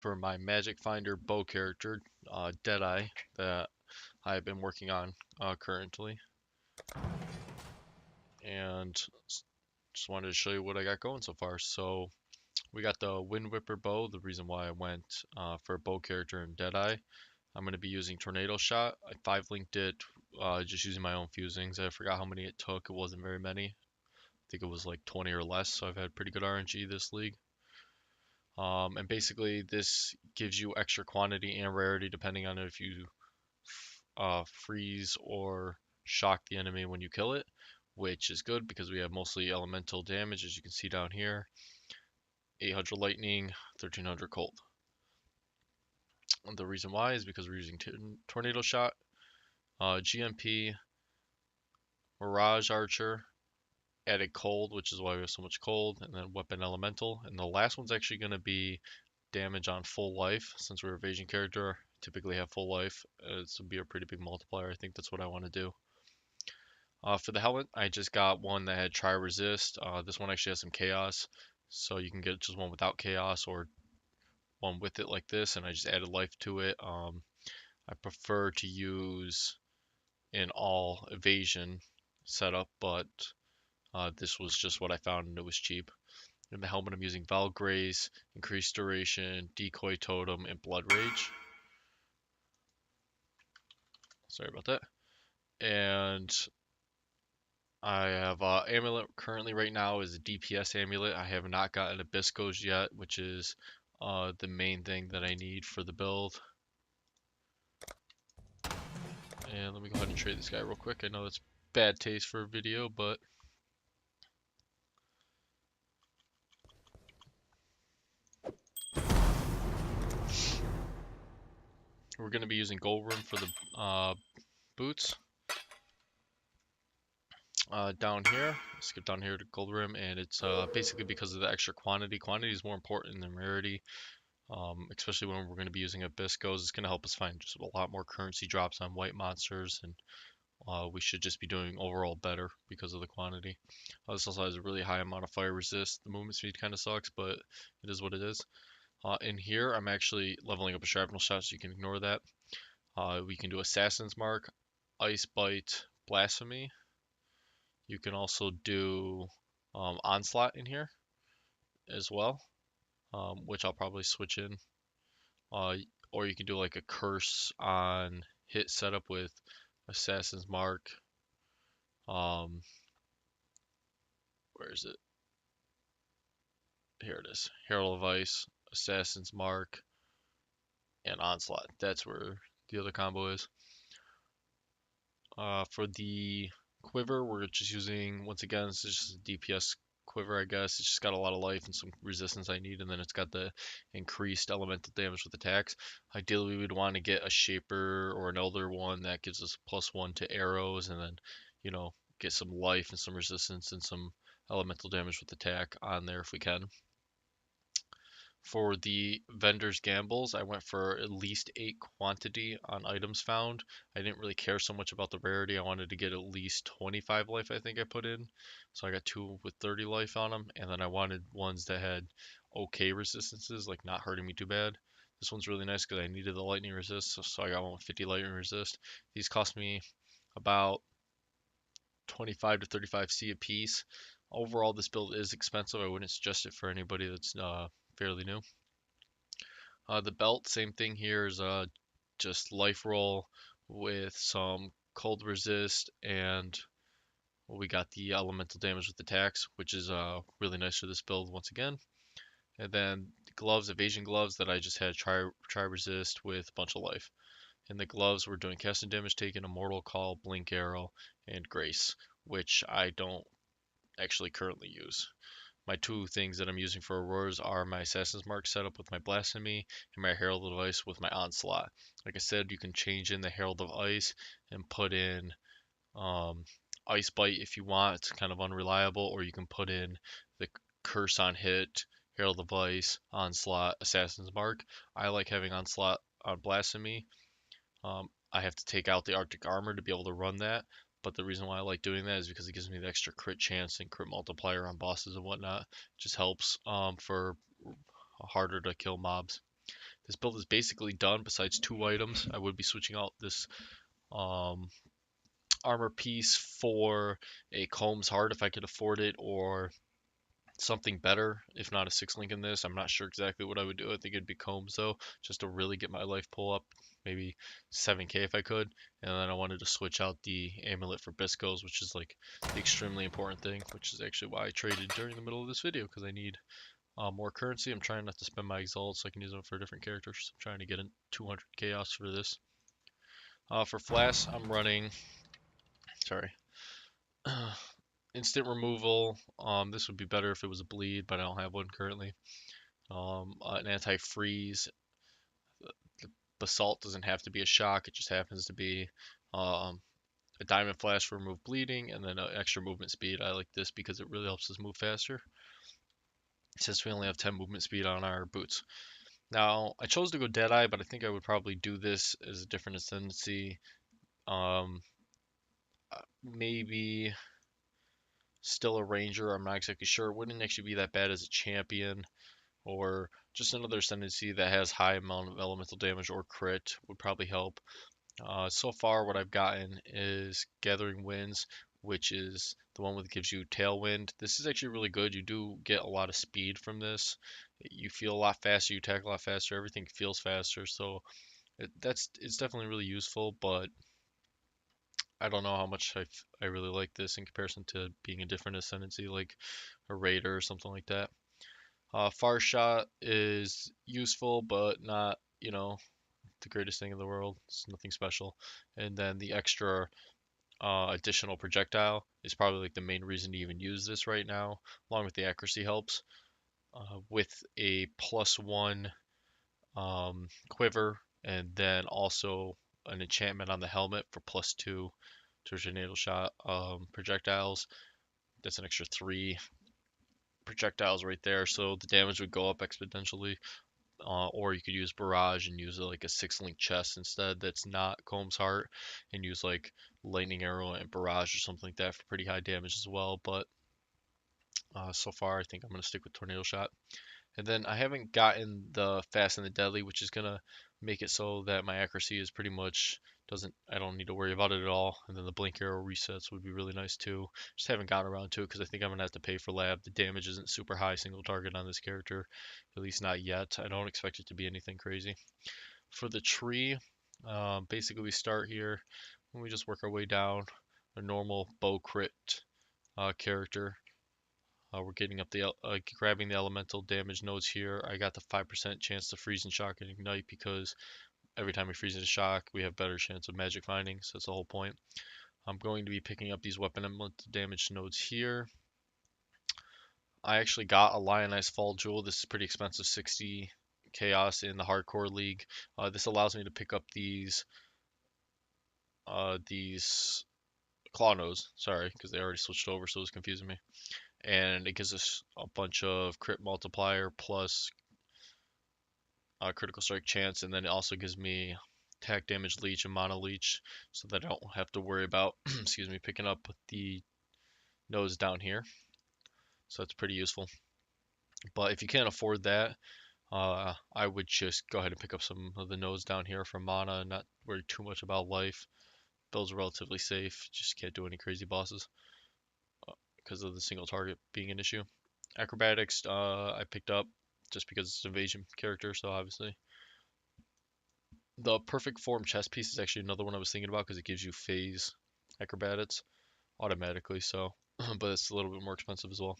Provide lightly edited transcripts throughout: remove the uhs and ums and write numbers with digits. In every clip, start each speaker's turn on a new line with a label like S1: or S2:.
S1: for my Magic Finder bow character, Deadeye, that I've been working on currently. And just wanted to show you what I got going so far. So we got the Wind Whipper bow. The reason why I went for a bow character in Deadeye, I'm going to be using Tornado Shot. I 5 linked it just using my own fusings. I forgot how many it took. It wasn't very many. I think it was like 20 or less, so I've had pretty good RNG this league. And basically, this gives you extra quantity and rarity depending on if you freeze or shock the enemy when you kill it, which is good because we have mostly elemental damage, as you can see down here. 800 lightning, 1300 cold. And the reason why is because we're using tornado shot, GMP, Mirage Archer, added cold, which is why we have so much cold, and then weapon elemental. And the last one's actually going to be damage on full life. Since we're evasion character, typically have full life. This would be a pretty big multiplier. I think that's what I want to do. For the helmet, I just got one that had try resist. This one actually has some chaos, so you can get just one without chaos or one with it like this, and I just added life to it. I prefer to use an all evasion setup, but this was just what I found and it was cheap. In the helmet, I'm using Valgrace, increased duration, decoy totem, and blood rage. Sorry about that. And I have amulet currently right now is a DPS amulet. I have not gotten Abysscos yet, which is the main thing that I need for the build. And let me go ahead and trade this guy real quick. I know that's bad taste for a video, but we're going to be using Gold Room for the boots. Down here, skip down here to Gold Rim, and it's basically because of the extra quantity. Quantity is more important than rarity, especially when we're going to be using Abysscos. It's going to help us find just a lot more currency drops on white monsters, and we should just be doing overall better because of the quantity. This also has a really high amount of fire resist. The movement speed kind of sucks, but it is what it is. In here, I'm actually leveling up a shrapnel shot, so you can ignore that. We can do Assassin's Mark, Ice Bite, Blasphemy. You can also do Onslaught in here as well, which I'll probably switch in. Uh, or you can do like a curse on hit setup with Assassin's Mark. Um, where is it? Here it is. Herald of Ice, Assassin's Mark, and Onslaught. That's where the other combo is. For the quiver, we're just using, once again, this is just a DPS quiver, I guess. It's just got a lot of life and some resistance I need, and then it's got the increased elemental damage with attacks. Ideally, we would want to get a Shaper or an Elder one that gives us +1 to arrows, and then, get some life and some resistance and some elemental damage with attack on there if we can. For the vendor's gambles, I went for at least 8 quantity on items found. I didn't really care so much about the rarity. I wanted to get at least 25 life, I think I put in. So I got 2 with 30 life on them. And then I wanted ones that had okay resistances, like not hurting me too bad. This one's really nice because I needed the lightning resist, so I got one with 50 lightning resist. These cost me about 25 to 35 C a piece. Overall, this build is expensive. I wouldn't suggest it for anybody that's fairly new. The belt, same thing here, is just life roll with some cold resist, and we got the elemental damage with attacks, which is really nice for this build once again. And then the gloves, evasion gloves that I just had try resist with a bunch of life. In the gloves, we're doing casting damage taken, immortal call, blink arrow, and grace, which I don't actually currently use. My 2 things that I'm using for auroras are my Assassin's Mark setup with my Blasphemy and my Herald of Ice with my Onslaught. Like I said, you can change in the Herald of Ice and put in um, Ice Bite if you want. It's kind of unreliable, or you can put in the Curse on hit, Herald of Ice, Onslaught, Assassin's Mark. I like having Onslaught on Blasphemy. I have to take out the Arctic Armor to be able to run that, but the reason why I like doing that is because it gives me the extra crit chance and crit multiplier on bosses and whatnot. It just helps for harder to kill mobs. This build is basically done besides two items. I would be switching out this um, armor piece for a Combs Heart if I could afford it, or something better, if not a 6 link in this. I'm not sure exactly what I would do. I think it'd be Combs though, just to really get my life pull up, maybe 7k if I could. And then I wanted to switch out the amulet for Biscos, which is like the extremely important thing, which is actually why I traded during the middle of this video, because I need more currency. I'm trying not to spend my exalts so I can use them for different characters. I'm trying to get in 200 chaos for this. For Flask, I'm running, sorry, instant removal. This would be better if it was a bleed, but I don't have one currently. An anti-freeze. The basalt doesn't have to be a shock. It just happens to be um, a diamond flash for remove bleeding, and then an extra movement speed. I like this because it really helps us move faster, since we only have 10 movement speed on our boots. Now, I chose to go Deadeye, but I think I would probably do this as a different ascendancy. Um, Maybe still a ranger. I'm not exactly sure. It wouldn't actually be that bad as a champion, or just another ascendancy that has high amount of elemental damage or crit would probably help. So far, what I've gotten is Gathering Winds, which is the one that gives you Tailwind. This is actually really good. You do get a lot of speed from this. You feel a lot faster. You attack a lot faster. Everything feels faster. So it's definitely really useful. But I don't know how much I really like this in comparison to being a different ascendancy like a Raider or something like that. Far Shot is useful, but not, the greatest thing in the world. It's nothing special. And then the extra additional projectile is probably like the main reason to even use this right now, along with the accuracy helps. With a +1 quiver, and then also an enchantment on the helmet for +2 tornado shot projectiles. That's an extra 3 projectiles right there, so the damage would go up exponentially. Or you could use Barrage and use like a 6 link chest instead that's not Combs Heart, and use like Lightning Arrow and Barrage or something like that for pretty high damage as well. But so far, I think I'm going to stick with Tornado Shot. And then I haven't gotten the Fast and the Deadly, which is going to make it so that my accuracy is pretty much I don't need to worry about it at all. And then the Blink Arrow resets would be really nice too. Just haven't gotten around to it because I think I'm going to have to pay for lab. The damage isn't super high single target on this character, at least not yet. I don't expect it to be anything crazy. For the tree, basically we start here and we just work our way down. A normal bow crit character. We're getting up grabbing the elemental damage nodes here. I got the 5% chance to freeze and shock and ignite because every time we freeze and shock, we have better chance of magic finding. So that's the whole point. I'm going to be picking up these weapon elemental damage nodes here. I actually got a Lionized Fall Jewel. This is pretty expensive, 60 chaos in the hardcore league. This allows me to pick up these claw nodes. Sorry, because they already switched over, so it was confusing me. And it gives us a bunch of crit multiplier plus critical strike chance, and then it also gives me attack damage leech and mana leech, so that I don't have to worry about excuse me, picking up the nodes down here. So that's pretty useful. But if you can't afford that, I would just go ahead and pick up some of the nodes down here for mana and not worry too much about life. Build's relatively safe, just can't do any crazy bosses because of the single target being an issue. Acrobatics, I picked up just because it's an evasion character, so obviously. The perfect form chest piece is actually another one I was thinking about because it gives you phase acrobatics automatically, so but it's a little bit more expensive as well.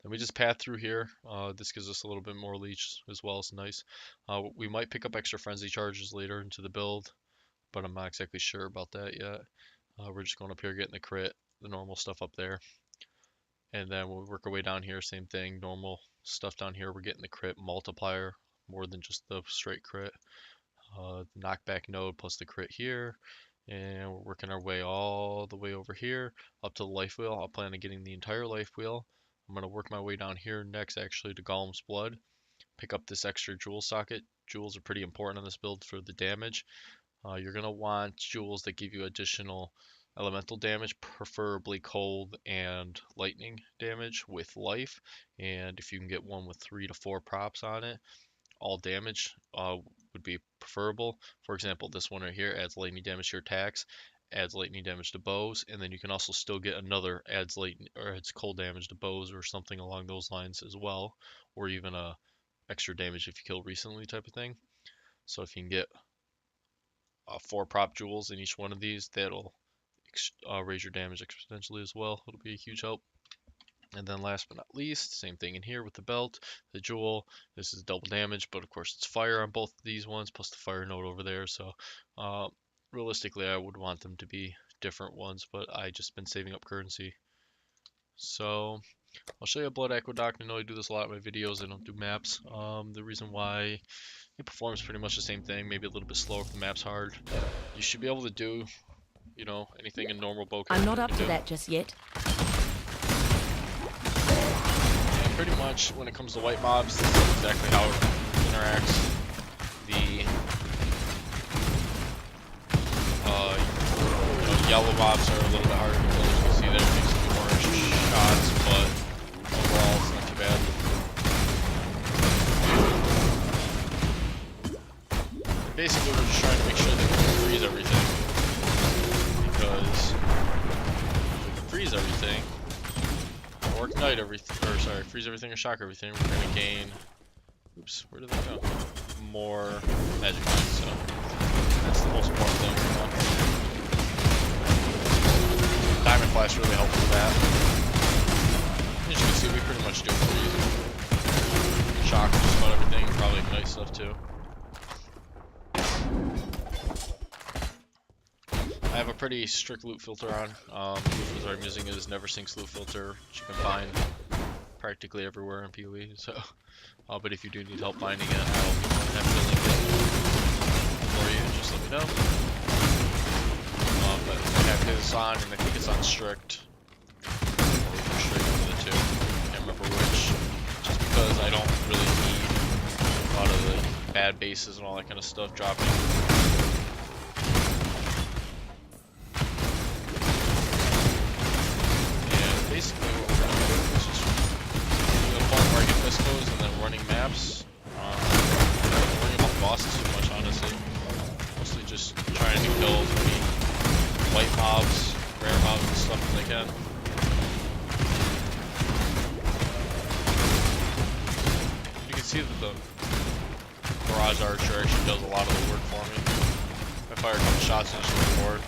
S1: Then we just path through here. This gives us a little bit more leech as well. It's nice. We might pick up extra frenzy charges later into the build, but I'm not exactly sure about that yet. We're just going up here getting the crit, the normal stuff up there. And then we'll work our way down here, same thing, normal stuff down here. We're getting the crit multiplier more than just the straight crit. The knockback node plus the crit here. And we're working our way all the way over here up to the life wheel. I'll plan on getting the entire life wheel. I'm going to work my way down here next actually to Golem's Blood. Pick up this extra jewel socket. Jewels are pretty important on this build for the damage. You're going to want jewels that give you additional elemental damage, preferably cold and lightning damage with life. And if you can get one with 3 to 4 props on it, all damage would be preferable. For example, this one right here adds lightning damage to your attacks, adds lightning damage to bows, and then you can also still get another adds lightning or adds cold damage to bows or something along those lines as well, or even a extra damage if you kill recently type of thing. So if you can get 4 prop jewels in each one of these, that'll raise your damage exponentially as well. It'll be a huge help. And then last but not least, same thing in here with the belt, the jewel. This is double damage, but of course it's fire on both of these ones, plus the fire node over there. So uh, realistically, I would want them to be different ones, but I just been saving up currency. So I'll show you a blood aqueduct. I know I do this a lot in my videos. I don't do maps. The reason why it performs pretty much the same thing, maybe a little bit slower if the map's hard. You should be able to do, anything a normal bow
S2: I'm
S1: character
S2: not up
S1: can
S2: to
S1: do.
S2: that just yet.
S1: And pretty much when it comes to white mobs, this is exactly how it interacts. The yellow mobs are a little bit harder to kill. As you can see there, it takes a few more shots, but overall it's not too bad. Basically, we're just trying to make sure that we can freeze everything, because if we can freeze everything, or ignite everything, or sorry, freeze everything or shock everything, we're gonna gain. Oops, where did they go? More magic points. So that's the most important thing right now. Diamond Flash really helps with that. As you can see, we pretty much do freeze, shock just about everything, probably ignite stuff too. I have a pretty strict loot filter on. The loot filter I'm using is Never Sinks loot filter, which you can find practically everywhere in PoE. So, but if you do need help finding it, I'll be more than happy to link it for you. Just let me know. But I have this on, and I think it's on strict. Or strict one of the two. I can't remember which. Just because I don't really need a lot of the bad bases and all that kind of stuff dropping. Basically what we're going to do is just getting to the point where I get Fiscos and then running maps. I'm not worrying about bosses too much, honestly. Mostly just trying to kill as many white mobs, rare mobs and stuff as I can. You can see that the Barrage Archer actually does a lot of the work for me. If I fire a couple shots and just record.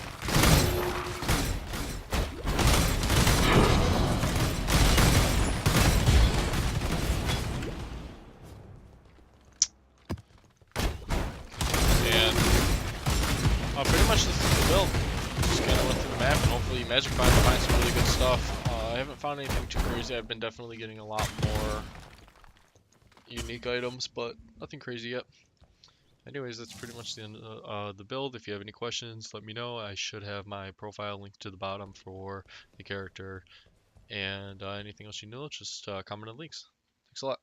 S1: Pretty much this is the build. Just kind of went through the map and hopefully Magic Find to find some really good stuff. I haven't found anything too crazy. I've been definitely getting a lot more unique items, but nothing crazy yet. Anyways, that's pretty much the end of the build. If you have any questions, let me know. I should have my profile linked to the bottom for the character. And anything else you know, just comment in links. Thanks a lot.